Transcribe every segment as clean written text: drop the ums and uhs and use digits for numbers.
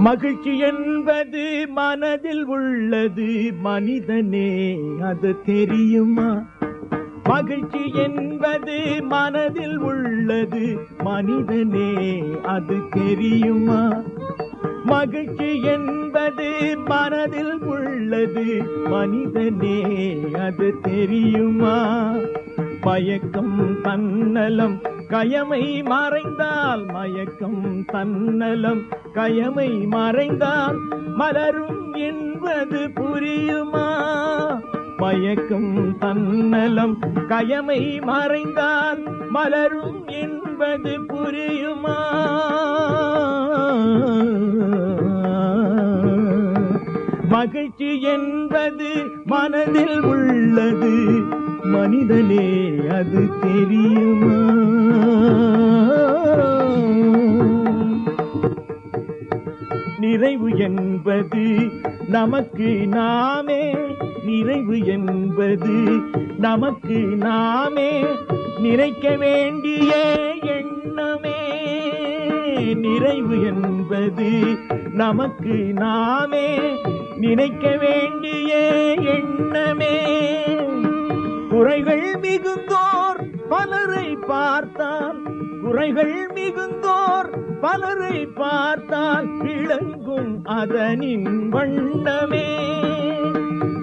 மகிழ்ச்சி என்பது மனதில் உள்ளது மனிதனே, அது தெரியுமா? மகிழ்ச்சி என்பது மனதில் உள்ளது மனிதனே, அது தெரியுமா? மகிழ்ச்சி என்பது மனதில் உள்ளது மனிதனே, அது தெரியுமா? மயக்கம் தன்னலம் கயமை மறைந்தால், மயக்கம் தன்னலம் கயமை மறைந்தால் மலரும் என்பது புரியுமா? மயக்கம் தன்னலம் கயமை மறைந்தால் மலரும் என்பது புரியுமா? மகிழ்ச்சி என்பது மனதில் உள்ளது மனிதனே, அது தெரியுமா? நிறைவு என்பது நமக்கு நாமே, நிறைவு என்பது நமக்கு நாமே நினைக்க வேண்டிய எண்ணமே. நிறைவு என்பது நமக்கு நாமே நினைக்க வேண்டிய எண்ணமே. குறைகள் மிகுந்தோர் பலரை பார்த்தால், குறைகள் மிகுந்தோர் பலரை பார்த்தால் விளங்கும் அதனின் வண்ணமே.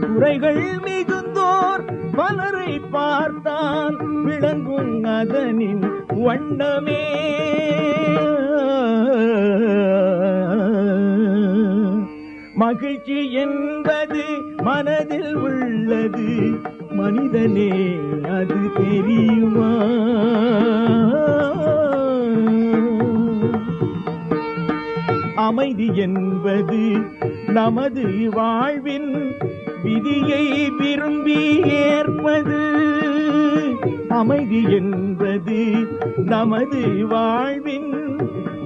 குறைகள் மிகுந்தோர் பலரை பார்த்தால் விளங்கும் அதனின் வண்ணமே. மகிழ்ச்சி என்பது மனதில் உள்ளது மனிதனே, அது தெரியுமா? அமைதி என்பது நமது வாழ்வின் விதியை விரும்பி ஏற்பது. அமைதி என்பது நமது வாழ்வின்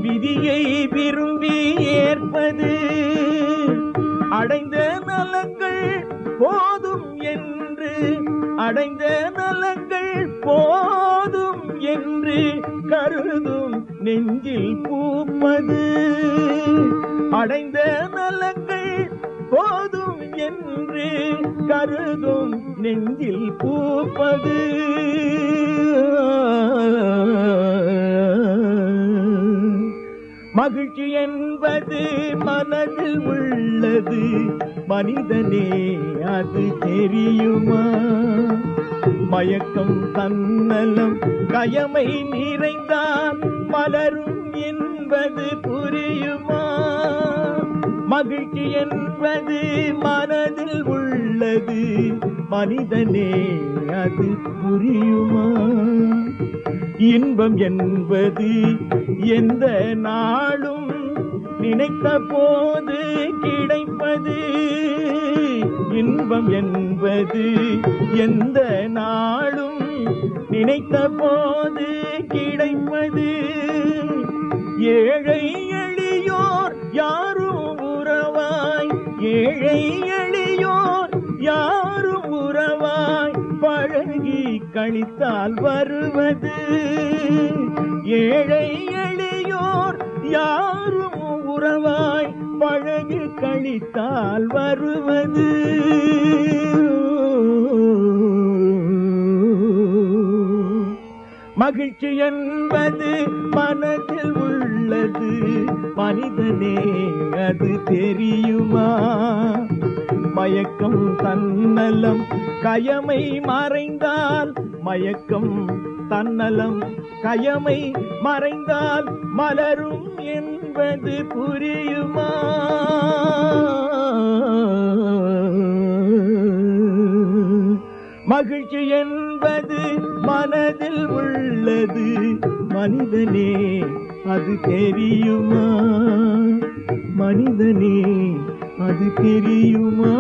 விதியை விரும்பி ஏற்பது. அடைந்த நலங்கள் போதும் என்று, அடைந்த நலங்கள் போதும் என்று கருதும் நெஞ்சில் பூப்பது. அடைந்த நலங்கள் போதும் என்று கருதும் நெஞ்சில் பூப்பது. மகிழ்ச்சி என்பது மனதில் உள்ளது மனிதனே, அது தெரியுமா? மயக்கம் தன்னலம் கயமை நிறைந்தால் மலரும் என்பது புரியுமா? மகிழ்ச்சி என்பது மனதில் உள்ளது மனிதனே, அது புரியுமா? இன்பம் என்பது எந்த நாளும் நினைத்த போது கிடைப்பது. இன்பம் என்பது எந்த நாளும் நினைத்த போது கிடைப்பது. ஏழை எளியோர் யாரும் உறவாய், ஏழை எளியோர் யாரும் உறவாய் பழகி கழித்தால் வருவது. ஏழை எளியோர் யாரும் உறவாய் பழகி கழித்தால் வருவது. மகிழ்ச்சி என்பது மனதில் உள்ளது மனிதனே, அது தெரியுமா? மயக்கம் தன்னலம் கயமை மறைந்தால், மயக்கம் தன்னலம் கயமை மறைந்தால் மலரும் என்பது புரியுமா? மகிழ்ச்சி என்பது மனதில் உள்ளது மனிதனே, அது தெரியுமா மனிதனே, அது தெரியுமா?